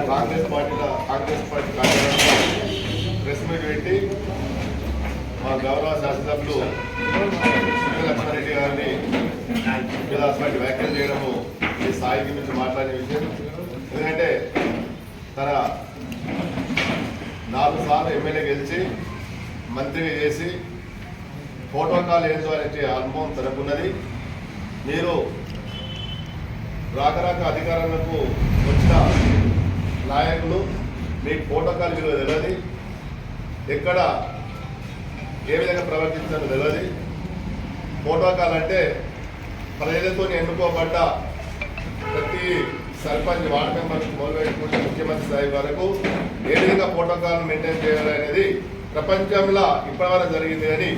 Congress party కార్యకర్తలు press meet పెట్టి మా గౌరవ శాసనసభ్యులు లక్ష్మారెడ్డి గారిని అటువంటి వ్యాఖ్యలు చేయడము ఈ స్థాయికి నుంచి మాట్లాడే విషయం. ఎందుకంటే తన 4 సార్లు ఎమ్మెల్యే గెలిచి మంత్రిగా చేసి ప్రోటోకాల్ ఏంటో అనే అనుభవం తనకున్నది. మీరు రాక అధికారంలోకి వచ్చిన నాయకులు మీకు ప్రోటోకాల్ విలువ తెలియదు, ఎక్కడ ఏ విధంగా ప్రవర్తించాలో తెలియదు. ప్రోటోకాల్ అంటే ప్రజలతో ఎన్నుకోబడ్డ ప్రతి సర్పంచ్ వార్డు మెంబర్ మొదలుపెట్టుకుంటే ముఖ్యమంత్రి స్థాయి వరకు ఏ విధంగా ప్రోటోకాల్ మెయింటైన్ చేయాలి అనేది ప్రపంచంలో ఇప్పటివరకు జరిగింది. కానీ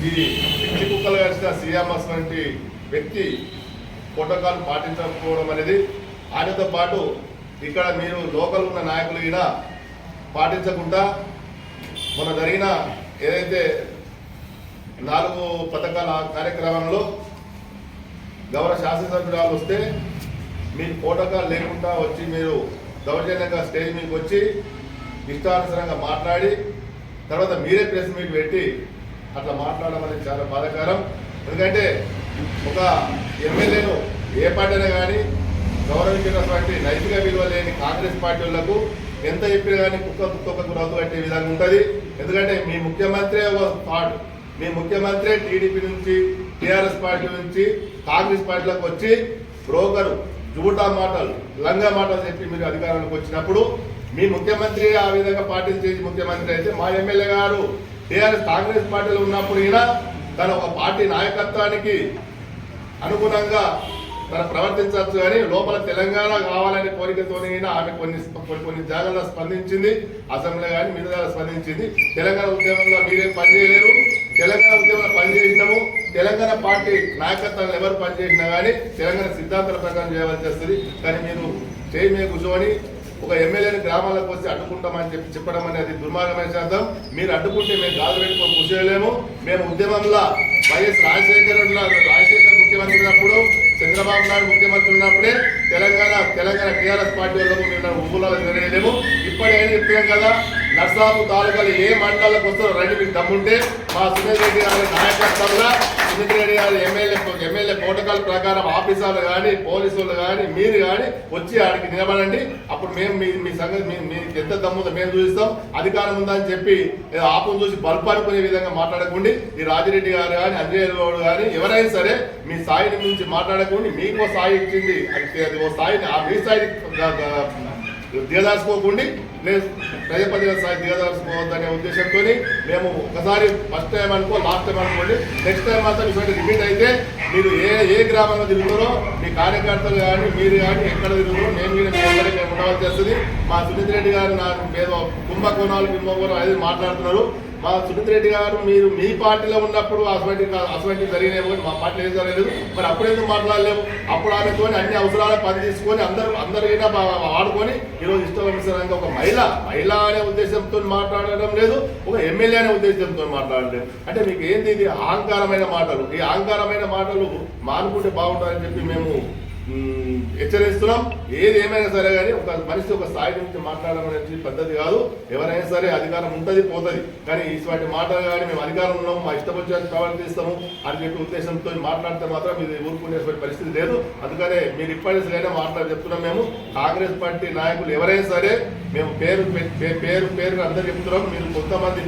ఈ పిచ్చి కుక్కలు కలిసిన సీఎంఎస్ వంటి వ్యక్తి ప్రోటోకాల్ పాటించకపోవడం అనేది, ఆయనతో పాటు ఇక్కడ మీరు లోకల్ ఉన్న నాయకులు కూడా పాటించకుండా మొన్న జరిగిన ఏదైతే 4 పథకాల కార్యక్రమంలో గౌరవ శాసనసభ్యురాలు వస్తే మీకు ప్రోటోకాల్ లేకుండా వచ్చి మీరు దౌర్జన్యంగా స్టేజ్ మీకు వచ్చి ఇష్టానుసారంగా మాట్లాడి తర్వాత మీరే ప్రెస్ మీట్ పెట్టి అట్లా మాట్లాడడం అనేది చాలా బాధాకరం. ఎందుకంటే ఒక ఎమ్మెల్యేను ఏ పార్టీనే కానీ గౌరవించినటువంటి నైతిక విలువ లేని కాంగ్రెస్ పార్టీ వాళ్లకు ఎంత చెప్పినా కానీ కుక్కకు రద్దు కట్టే విధంగా ఉంటుంది. ఎందుకంటే మీ ముఖ్యమంత్రి మీ ముఖ్యమంత్రి టీడీపీ నుంచి టీఆర్ఎస్ పార్టీ నుంచి కాంగ్రెస్ పార్టీలకు వచ్చి బ్రోకరు జూటా మాటలు లంగా మాటలు చెప్పి మీరు అధికారంలోకి వచ్చినప్పుడు మీ ముఖ్యమంత్రి ఆ విధంగా పార్టీలు చేసి ముఖ్యమంత్రి అయితే మా ఎమ్మెల్యే గారు టీఆర్ఎస్ కాంగ్రెస్ పార్టీలో ఉన్నప్పుడు ఈయన తన ఒక పార్టీ నాయకత్వానికి అనుగుణంగా తను ప్రవర్తించవచ్చు. కానీ లోపల తెలంగాణ కావాలనే కోరికతోనే ఆమె కొన్ని జాగాల్లో స్పందించింది, అసెంబ్లీలో కానీ మీద స్పందించింది. తెలంగాణ ఉద్యమంలో మీరేం పనిచేయలేరు, తెలంగాణ ఉద్యమంలో పనిచేసినాము. తెలంగాణ పార్టీ నాయకత్వాన్ని ఎవరు పనిచేసినా కానీ తెలంగాణ సిద్ధాంతాల ప్రకారం చేయవలసి వస్తుంది. కానీ మీరు చేయి మీద కూర్చొని ఒక ఎమ్మెల్యేని గ్రామాలకు వచ్చి అడ్డుకుంటామని చెప్పడం అనేది దుర్మార్గమైన శాతం. మీరు అడ్డుకుంటే మేము గాజు పెట్టుకొని కూర్చోలేము. మేము ఉద్యమంలో వైఎస్ రాజశేఖర్ ముఖ్యమంత్రి ఉన్నప్పుడు, చంద్రబాబు నాయుడు ముఖ్యమంత్రి ఉన్నప్పుడే తెలంగాణ టీఆర్ఎస్ పార్టీ వాళ్ళకు ఊళ్ళో జరగలేము. ఇప్పటికైనా చెప్తున్నాం కదా, నర్సాపూర్ తాలూకాలు ఏ మండలాలకు వస్తారో రండి, మీకు దమ్ముంటే మా సునీల్ రెడ్డి గారి నాయకత్వంలో సునీల్ రెడ్డి గారి ఎమ్మెల్యే ప్రోటోకాల్ ప్రకారం ఆఫీసర్లు కానీ పోలీసులు కానీ మీరు కానీ వచ్చి ఆడికి నిలబడండి. అప్పుడు మేము మీ సంగతి మీకు ఎంత దమ్ముందో మేము చూపిస్తాం. అధికారం ఉందని చెప్పి ఆపును చూసి బల్బు అనుకునే విధంగా మాట్లాడకండి. ఈ రాజిరెడ్డి గారు కానీ అంజయ్య గౌడ్ కానీ ఎవరైనా సరే మీ స్థాయిని నుంచి మాట్లాడకండి. మీకు స్థాయి ఇచ్చింది అది ఓ స్థాయిని మీ స్థాయి దిగదార్చుకోకుండా ప్రజాప్రతినిధుల స్థాయి దిగదార్చుకోవద్దనే ఉద్దేశంతో మేము ఒకసారి ఫస్ట్ టైం అనుకో లాస్ట్ టైం అనుకోండి, నెక్స్ట్ టైం మాత్రం ఇటువంటి రిపీట్ అయితే మీరు ఏ గ్రామంలో తిరుగుతారో మీ కార్యకర్తలు కానీ మీరు కానీ ఎక్కడ తిరుగుతారో మేము కూడా మీ అందరికీ మేము ఉండవలసి వస్తుంది. మా సునీల్ రెడ్డి గారు నాకు ఏదో కుంభకోణాలు అది మాట్లాడుతున్నారు. మా సునీల్ రెడ్డి గారు మీరు మీ పార్టీలో ఉన్నప్పుడు అటువంటి జరిగినాయి, మా పార్టీలో ఏం జరగలేదు. మరి అప్పుడు ఎందుకు మాట్లాడలేము? అప్పుడు ఆమెతో అన్ని అవసరాలు పని తీసుకొని అందరూ వాడుకొని ఈరోజు ఇష్టం ఒక మహిళ అనే ఉద్దేశంతో మాట్లాడడం లేదు, ఒక ఎమ్మెల్యే అనే ఉద్దేశంతో మాట్లాడలేదు. అంటే మీకు ఏంది ఇది అహంకారమైన మాటలు. ఈ అహంకారమైన మాటలు మానుకుంటే బాగుంటుందని చెప్పి మేము హెచ్చరిస్తున్నాం. ఏది ఏమైనా సరే కానీ ఒక మనిషి ఒక స్థాయి నుంచి మాట్లాడడం అనేది పద్ధతి కాదు. ఎవరైనా సరే అధికారం ఉంటుంది పోతుంది, కానీ ఇటువంటి మాటలు కానీ మేము అధికారం ఉన్నాము మా ఇష్టం వచ్చి ప్రవర్తిస్తాము అని చెప్పి ఉద్దేశంతో మాట్లాడితే మాత్రం ఇది ఊరుకునేటువంటి పరిస్థితి లేదు. అందుకనే మీరు ఇప్పటికైనా చెప్తున్నాం. మేము కాంగ్రెస్ పార్టీ నాయకులు ఎవరైనా సరే మేము పేరు అందరూ చెప్తున్నాం. మీరు కొంతమంది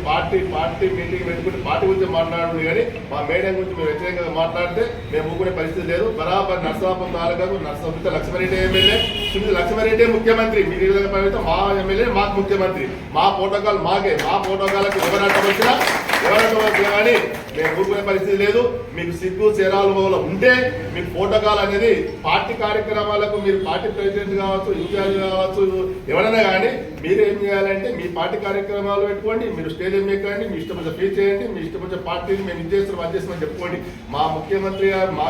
పార్టీ మీటింగ్ పెట్టుకుని పార్టీ గురించి మాట్లాడండి, కానీ మా మేడం గురించి మీరు వ్యతిరేకంగా మాట్లాడితే మేము ఊరుకునే పరిస్థితి లేదు. బరాబర్ నర్సాపూర్ తాలూకాకు లక్ష్మారెడ్డి ఎమ్మెల్యే, లక్ష్మారెడ్డి ముఖ్యమంత్రి. మీరు ఈ విధంగా పనిస్తే మా ఎమ్మెల్యే మాకు ముఖ్యమంత్రి. మా ప్రోటోకాల్ మాకే, మా ప్రోటోకాల్కి ఎవరట్ట వచ్చినా కానీ మేము ఊరుకునే పరిస్థితి లేదు. మీకు సిగ్గు చేరాలు ఉంటే మీకు ప్రోటోకాల్ అనేది పార్టీ కార్యక్రమాలకు మీరు పార్టీ ప్రెసిడెంట్ కావచ్చు, ఇన్ఛార్జ్ కావచ్చు, ఎవరైనా కానీ మీరు ఏం చేయాలంటే మీ పార్టీ కార్యక్రమాలు పెట్టుకోండి, మీరు స్టేజ్ ఎక్కండి, మీ ఇష్టం వచ్చే ఫీల్ చేయండి, మీ ఇష్టం వచ్చే పార్టీని మేము ఇది చేస్తున్నాం అది చేస్తామని చెప్పుకోండి. మా ముఖ్యమంత్రి గారు మా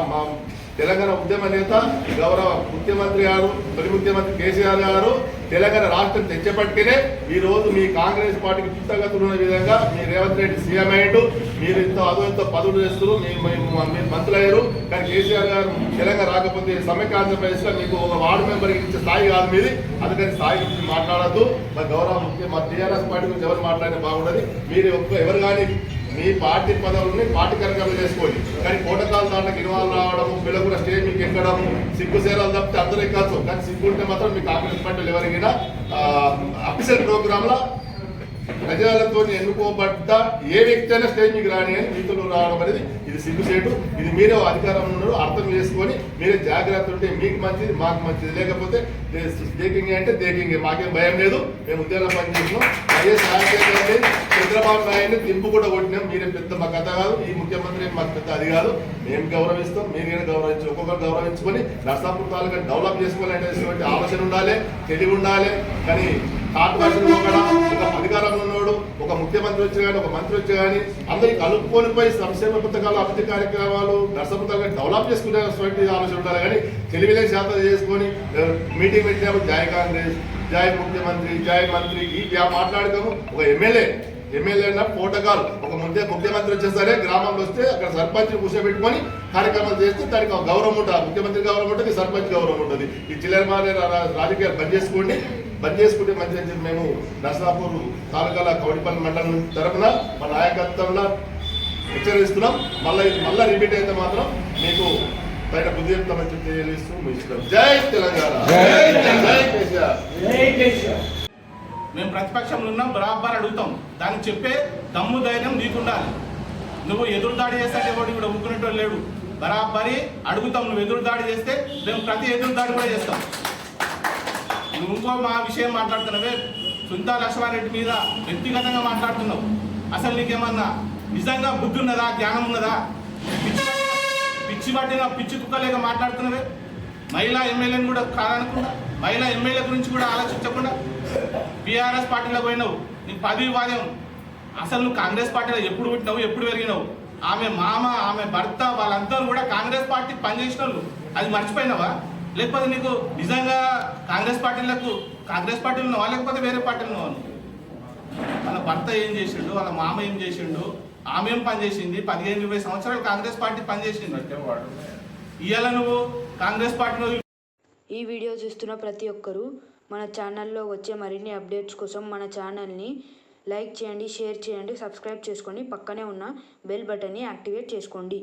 తెలంగాణ ఉద్యమ నేత గౌరవ ముఖ్యమంత్రి గారు తొలి ముఖ్యమంత్రి కేసీఆర్ గారు తెలంగాణ రాష్ట్రం తెచ్చపట్టుకునే ఈ రోజు మీ కాంగ్రెస్ పార్టీకి పుస్తకతులు ఉన్న విధంగా మీ రేవంత్ రెడ్డి సీఎం అయ్యాడు. మీరు ఇంతో అదో పదవులు చేస్తారు, మీరు మంత్రులు అయ్యారు. కానీ కేసీఆర్ గారు తెలంగాణ రాకపోతే సమైక్య ఆంధ్రప్రదేశ్ లో మీకు ఒక వార్డు మెంబర్ ఇచ్చే స్థాయి కాదు మీది. అందుకని స్థాయి గురించి మాట్లాడద్దు. మరి గౌరవ మా టీఆర్ఎస్ పార్టీ గురించి ఎవరు మాట్లాడినా బాగుండదు. మీరు ఎవరు కానీ మీ పార్టీ పదవులని పార్టీ కార్యక్రమాలు చేసుకోండి. కానీ కోటకాల దాంట్లో ఇన్వాల్వ్ రావడము, పిల్లలు స్టేజ్ మీకు ఎక్కడము, సిగ్గుసేరాలు తప్పితే అందరూ ఎక్కచ్చు. కానీ సిగ్గుంటే మాత్రం మీ కాంగ్రెస్ పార్టీలు ఎవరికైనా అఫీషియల్ ప్రోగ్రాంలో ప్రజలతో ఎన్నుకోబడ్డ ఏ వ్యక్తి అయినా స్టేజ్ మీకు రాని అని మీతో రావడం అనేది ఇది సిగ్గుసేటు. ఇది మీరే అధికారంలో ఉన్నారు, అర్థం చేసుకొని మీరే జాగ్రత్త ఉంటే మీకు మంచిది, మాకు మంచిది. లేకపోతే దేకింగ్ అంటే దేకింగ్, మాకేం భయం లేదు. మేము ఉద్యోగం పనిచేస్తున్నాం. అదే సాయంత్రం చంద్రబాబు నాయుడిని దింపు కూడా కొట్టినాం. మీరే పెద్ద మా కథ కాదు, ఈ ముఖ్యమంత్రి మాకు పెద్ద అది కాదు. మేము గౌరవిస్తాం, మీరైనా గౌరవించి ఒక్కొక్కరు గౌరవించుకొని నర్సాపూర్ తాలూకా డెవలప్ చేసుకోవాలనేటువంటి ఆలోచన ఉండాలి, తెలివి ఉండాలి. కానీ థాట్ వర్షన్ ఒక అధికారంలో ఉన్నాడు, ఒక ముఖ్యమంత్రి వచ్చి కానీ ఒక మంత్రి వచ్చి కానీ అందరికి కలుపుకొని పోయి సంక్షేమ పథకాలు, అభివృద్ధి కార్యక్రమాలు, నర్సపథకాలు డెవలప్ చేసుకునేటువంటి ఆలోచన ఉండాలి. కానీ తెలివిలే శాతం చేసుకొని మీటింగ్ పెట్టినప్పుడు జై కాంగ్రెస్, జై ముఖ్యమంత్రి, జై మంత్రి ఈ మాట్లాడుకోము. ఒక ఎమ్మెల్యే ప్రోటోకాల్ ఒక ముఖ్యమంత్రి వచ్చేసరే గ్రామంలో వస్తే అక్కడ సర్పంచ్ కూర్చోబెట్టుకొని కార్యక్రమాలు చేస్తే దానికి ఒక గౌరవం ఉంటుంది. ముఖ్యమంత్రి గౌరవం ఉంటుంది, సర్పంచ్ గౌరవం ఉంటుంది. ఈ చిల్లర మారే రాజకీయాలు బంద్ చేసుకుంటే మంచి. మేము నర్సాపూర్ తాలూకాల కౌడిపల్లి మండలం తరఫున మా నాయకత్వంలో హెచ్చరిస్తున్నాం. మళ్ళీ రిపీట్ అయితే మాత్రం మీకు బయట బుద్ధి చెప్తామని తెలియజేస్తూ మీ ఇష్టం. జై తెలంగాణ, జై కేసీఆర్. మేము ప్రతిపక్షంలో ఉన్నాం, బరాబర్ అడుగుతాం. దానికి చెప్పే దమ్ము ధైర్యం నీకుండాలి. నువ్వు ఎదురుదాడి చేస్తే ఎవడు కూడా ఊరుకునేటోడు లేడు. బరాబరి అడుగుతాం. నువ్వు ఎదురుదాడి చేస్తే మేము ప్రతి ఎదురుదాడి కూడా చేస్తాం. నువ్వు ఇంకో మా విషయం మాట్లాడుతున్నావే, సుంతా లక్ష్మారెడ్డి మీద వ్యక్తిగతంగా మాట్లాడుతున్నావు. అసలు నీకేమన్నా నిజంగా బుద్ధి ఉన్నదా, జ్ఞానం ఉన్నదా? పిచ్చి పట్టిన పిచ్చి కుక్కలేక మాట్లాడుతున్నావే. మహిళా ఎమ్మెల్యేని కూడా కాదనుకుండా, మహిళా ఎమ్మెల్యే గురించి కూడా ఆలోచించకుండా బీఆర్ఎస్ పార్టీలో పోయినావు. నీ పదవి వాద్యం. అసలు నువ్వు కాంగ్రెస్ పార్టీలో ఎప్పుడు పుట్టినావు, ఎప్పుడు పెరిగినావు? ఆమె మామ, ఆమె భర్త వాళ్ళందరూ కూడా కాంగ్రెస్ పార్టీ పనిచేసిన వాళ్ళు. అది మర్చిపోయినావా? లేకపోతే నీకు నిజంగా కాంగ్రెస్ పార్టీలు ఉన్నావా, లేకపోతే వేరే పార్టీలు ఉన్నావా? వాళ్ళ భర్త ఏం చేసిండు, వాళ్ళ మామ ఏం చేసిండు, ఆమె ఏం పనిచేసింది? 15-20 సంవత్సరాలు కాంగ్రెస్ పార్టీ పనిచేసింది. ఇవాళ నువ్వు కాంగ్రెస్ పార్టీలో. ఈ వీడియో చూస్తున్న ప్రతి ఒక్కరూ మన ఛానల్లో వచ్చే మరిన్ని అప్డేట్స్ కోసం మన ఛానల్ని లైక్ చేయండి, షేర్ చేయండి, సబ్స్క్రైబ్ చేసుకోండి. పక్కనే ఉన్న బెల్ బటన్ని యాక్టివేట్ చేసుకోండి.